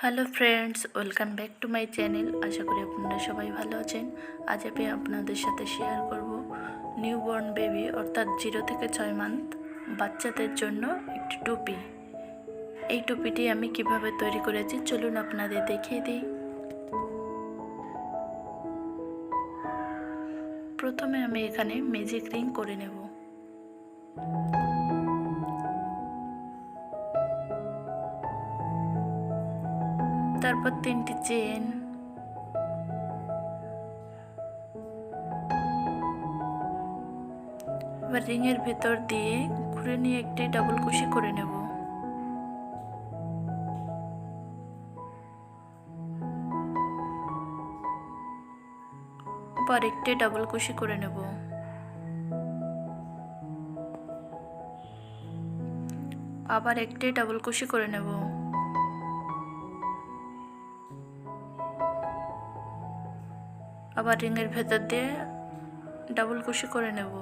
Hello friends, welcome back to my channel. আশা করি আপনারা সবাই ভালো আছেন। আজ আমি আপনাদের সাথে শেয়ার করব নিউবর্ন বেবি অর্থাৎ 0 থেকে 6 মান্থ বাচ্চাদের জন্য একটি টুপি। এই টুপিটি আমি কিভাবে তৈরি করেছি চলুন আপনাদের দেখিয়ে দিই। প্রথমে আমি এখানে ম্যাজিক রিং করে নেব। তারপর 3টি চেন, এবার রিংয়ের ভেতর দিয়ে ঘুরে নিয়ে একটি ডাবল কুশি করে নেব। আবার একটি ডাবল কুশি করে নেব। আবার একটি ডাবল কুশি করে নেব। আবার রিংয়ের ভেতর দিয়ে ডাবল কুশি করে নেব।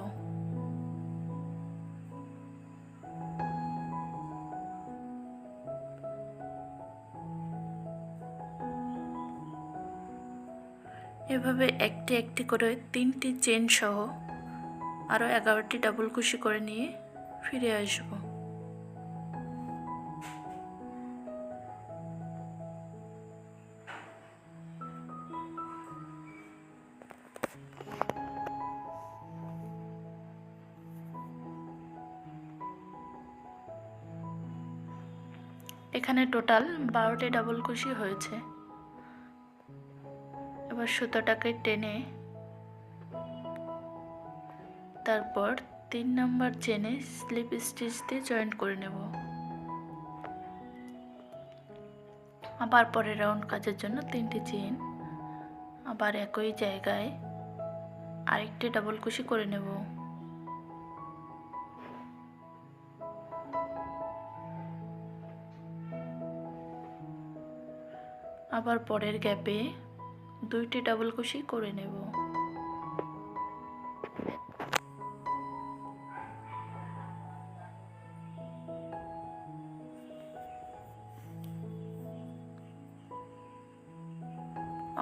এভাবে একটি একটি করে 3টি চেন সহ আরও 11টি ডাবল কুশি করে নিয়ে ফিরে আসব। এখানে টোটাল 12টি ডাবল কুশি হয়েছে। এবার সুতোটাকে টেনে তারপর 3 নাম্বার চেনে স্লিপ স্টিচ দিয়ে জয়েন্ট করে নেব। আবার পরে রাউন্ড কাজের জন্য 3টি চেন, আবার একই জায়গায় আরেকটি ডাবল কুশি করে নেব। আবার পরের গ্যাপে 2টি ডাবল কুশি করে নেব।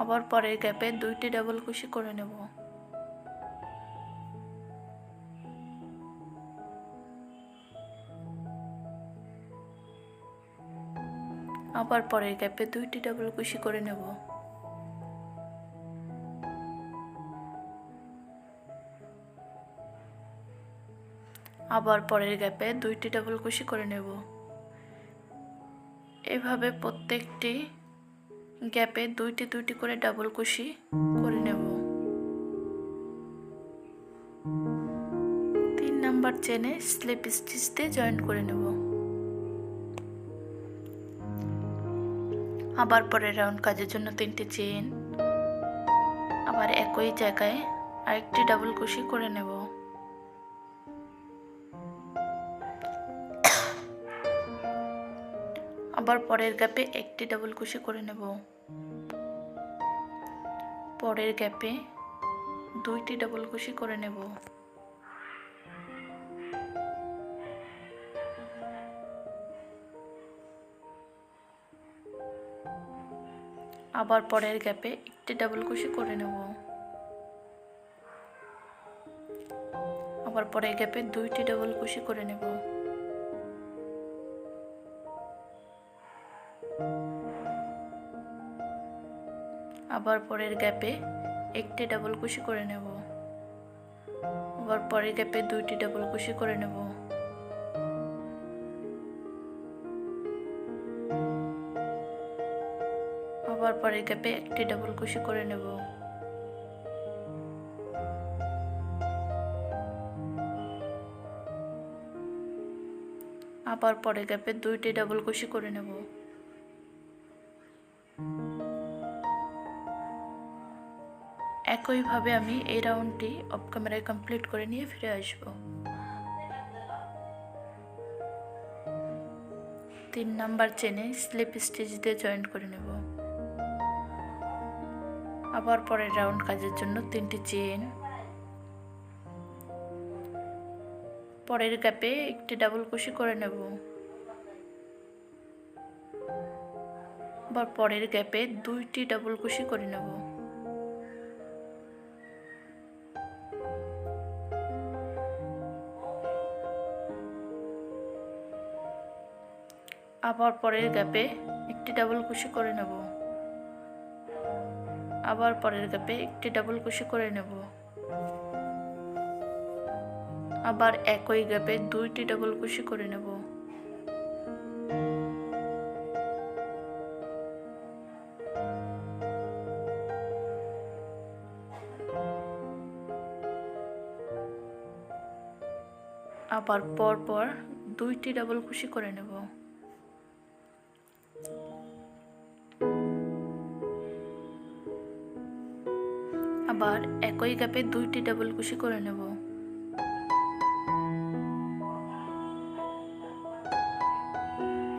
আবার পরের গ্যাপে 2টি ডাবল কুশি করে নেব। আবার পরের গ্যাপে 2টি ডাবল কুশি করে নেব। আবার পরের গ্যাপে 2টি ডাবল কুশি করে নেব। এভাবে প্রত্যেকটি গ্যাপে 2টি করে ডাবল কুশি করে নেব। 3 নাম্বার চেনে স্লিপ স্টিচ দিয়ে জয়েন্ট করে নেব। আবার পরে রাউন্ড কাজের জন্য 3টি চেন, আবার একই জায়গায় আরেকটি ডাবল কুশি করে নেব। আবার পরের গ্যাপে একটি ডাবল কুশি করে নেব। পরের গ্যাপে 2টি ডাবল কুশি করে নেব। আবার পরের গ্যাপে একটি ডাবল কুশি করে নেব। আবার পরের গ্যাপে 2টি ডাবল কুশি করে নেব। আবার পরের গ্যাপে একটি ডাবল কুশি করে নেব। আবার পরের গ্যাপে 2টি ডাবল কুশি করে নেব। আবার পরের গ্যাপে একটি ডাবল কুশি করে নেব। আবার পরের গ্যাপে 2টি ডাবল কুশি করে নেব। একইভাবে আমি এই রাউন্ডটি অফ ক্যামেরায় কমপ্লিট করে নিয়ে ফিরে আসব। 3 নাম্বার চেনে স্লিপ স্টিচ দিয়ে জয়েন্ট করে নেব। আবার পরের রাউন্ড কাজের জন্য 3টি চেন, পরের গ্যাপে একটি ডাবল কুশি করে নেব। আবার পরের গ্যাপে 2টি ডাবল কুশি করে নেব। আবার পরের গ্যাপে একটি ডাবল কুশি করে নেব। আবার পরের গ্যাপে একটি ডাবল কুশি করে নেব। আবার একই গ্যাপে 2টি ডাবল কুশি করে নেব। আবার পরপর 2টি ডাবল কুশি করে নেব। আবার একই গ্যাপে 2টি ডাবল কুশি করে নেব।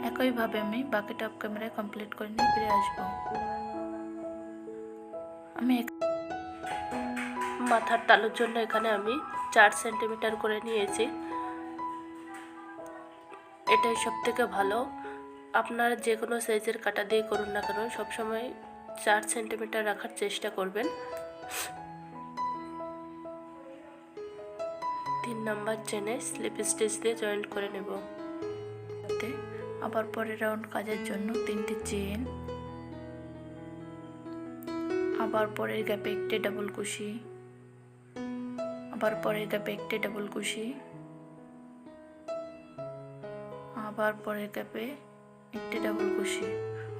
একইভাবে আমি বাকিটা অফ ক্যামেরায় কমপ্লিট করে নিয়ে ফিরে আসবো। আমি মাথার তালুর জন্য এখানে আমি 4 সেন্টিমিটার করে নিয়েছি। এটাই সবথেকে ভালো। আপনারা যে কোনো সাইজের কাটা দিয়ে করুন না কেন, সবসময় 4 সেন্টিমিটার রাখার চেষ্টা করবেন। 3 নাম্বার চেনে স্লিপ স্টিচ দিয়ে জয়েন্ট করে নেব। আবার পরের রাউন্ড কাজের জন্য 3টি চেন, আবার পরের গ্যাপে একটি ডাবল কুশি, আবার পরের গ্যাপে একটি ডাবল কুশি, আবার পরের গ্যাপে একটি ডাবল কুশি,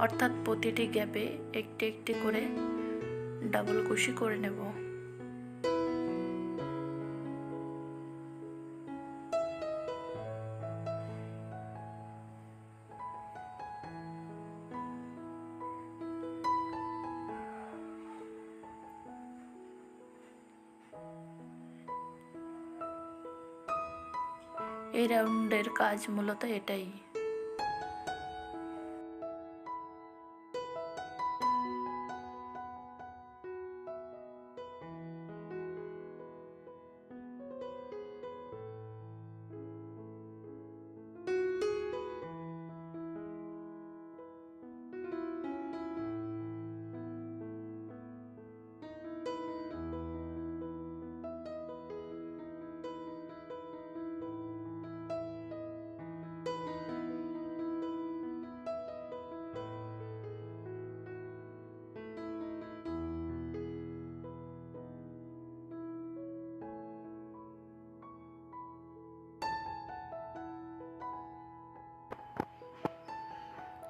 অর্থাৎ প্রতিটি গ্যাপে একটি একটি করে ডাবল কুশি করে নেব। এই রাউন্ডের কাজ মূলত এটাই।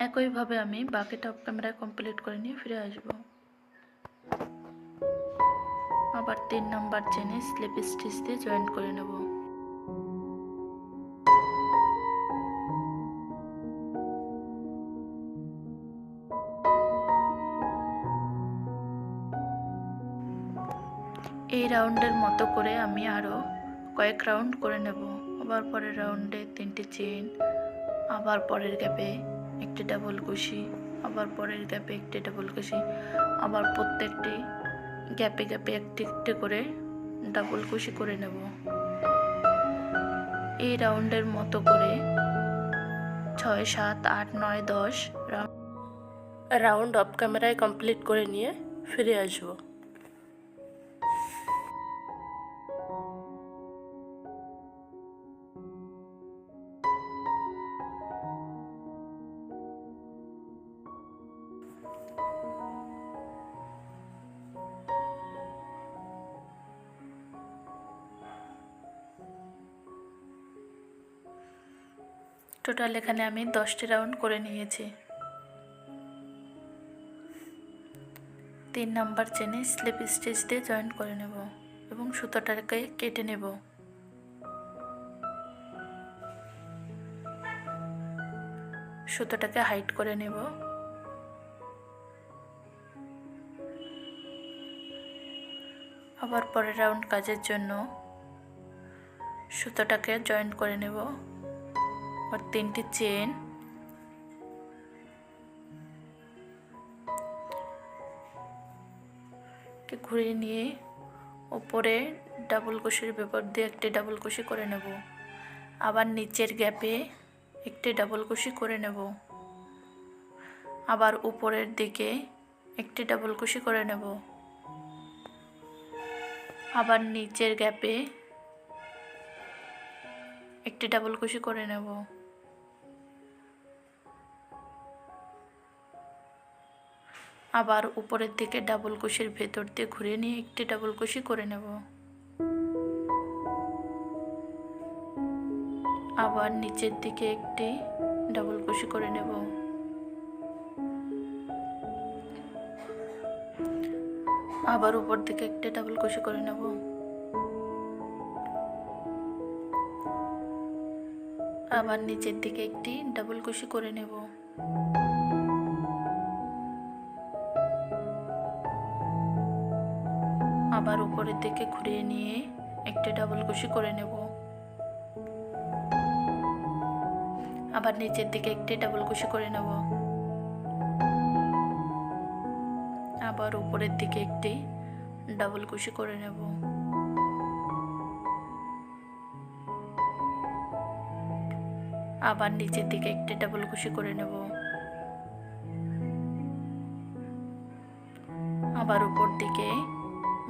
একইভাবে আমি বাকিটা অফ ক্যামেরায় কমপ্লিট করে নিয়ে ফিরে আসব। আবার 3 নাম্বার চেনে স্লিপ স্টিচ দিয়ে জয়েন্ট করে নেব। এই রাউন্ডের মতো করে আমি আরো কয়েক রাউন্ড করে নেব। আবার পরের রাউন্ডে 3টি চেন, আবার পরের গ্যাপে একটি ডাবল কুশি, আবার পরের গ্যাপে একটি ডাবল কুশি, আবার প্রত্যেকটি গ্যাপে গ্যাপে একটি একটি করে ডাবল কুশি করে নেব। এই রাউন্ডের মতো করে 6, 7, 8, 9, 10 রাউন্ড অফ ক্যামেরায় কমপ্লিট করে নিয়ে ফিরে আসবো। টোটাল এখানে আমি 10টি রাউন্ড করে নিয়েছি। 3 নাম্বার চেনে স্লিপ স্টিচ দিয়ে জয়েন্ট করে নেব এবং সুতোটাকে কেটে নেব। সুতোটাকে হাইড করে নেব। আবার পরের রাউন্ড কাজের জন্য সুতোটাকে জয়েন্ট করে নেব। আর 3টি চেন, ঘুরিয়ে নিয়ে উপরে ডাবল কুশির ভেতর দিয়ে একটি ডাবল কুশি করে নেব। আবার নিচের গ্যাপে একটি ডাবল কুশি করে নেব। আবার উপরের দিকে একটি ডাবল কুশি করে নেব। আবার নিচের গ্যাপে একটি ডাবল কুশি করে নেব। আবার উপরের দিকে ডাবল কুশির ভেতর দিয়ে ঘুরিয়ে নিয়ে একটি ডাবল কুশি করে নেব। আবার নিচের দিকে একটি ডাবল কুশি করে নেব। আবার উপর দিকে একটি ডাবল কুশি করে নেব। আবার নিচের দিকে একটি ডাবল কুশি করে নেব। আবার উপরের দিকে ঘুরিয়ে নিয়ে একটি ডাবল কুশি করে নেব। আবার নিচের দিকে একটি ডাবল কুশি করে নেব। আবার উপরের দিকে একটি ডাবল কুশি করে নেব। আবার নিচের দিকে একটি ডাবল কুশি করে নেব। আবার উপর দিকে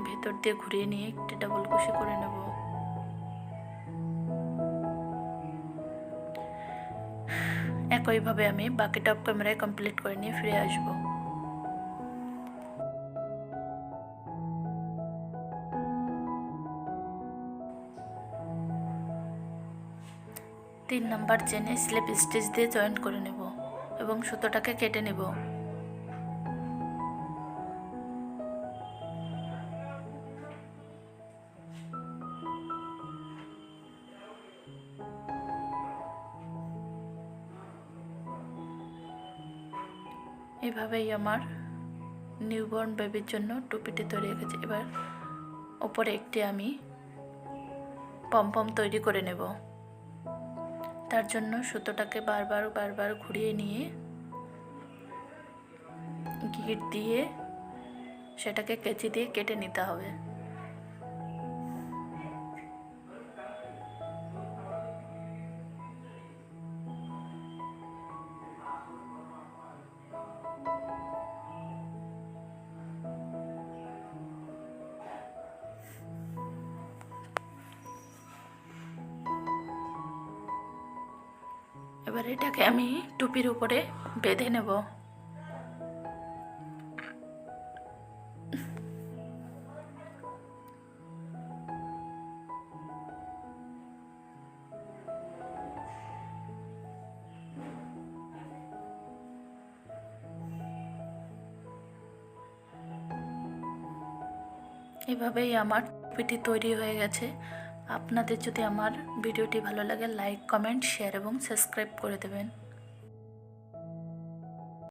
ভেতর দিয়ে ঘুরিয়ে নিয়ে একটি ডাবল কুশি করে নেব। একইভাবে আমি বাকিটা অফ ক্যামেরায় কমপ্লিট করে নিয়ে ফিরে আসবো। তিন নাম্বার চেনে স্লিপ স্টিচ দিয়ে জয়েন করে নেব এবং সুতোটাকে কেটে নেব। এভাবেই আমার নিউবর্ন বেবির জন্য টুপিটি তৈরি হয়ে গেছে। এবার উপরে একটি আমি পমপম তৈরি করে নেব। তার জন্য সুতোটাকে বারবার ঘুরিয়ে নিয়ে গিট দিয়ে সেটাকে কেচি দিয়ে কেটে নিতে হবে। এবার এটাকে আমি টুপির উপরে বেঁধে নেব। এভাবেই আমার টুপিটি তৈরি হয়ে গেছে। আপনাদের যদি আমার ভিডিওটি ভালো লাগে লাইক, কমেন্ট, শেয়ার এবং সাবস্ক্রাইব করে দেবেন।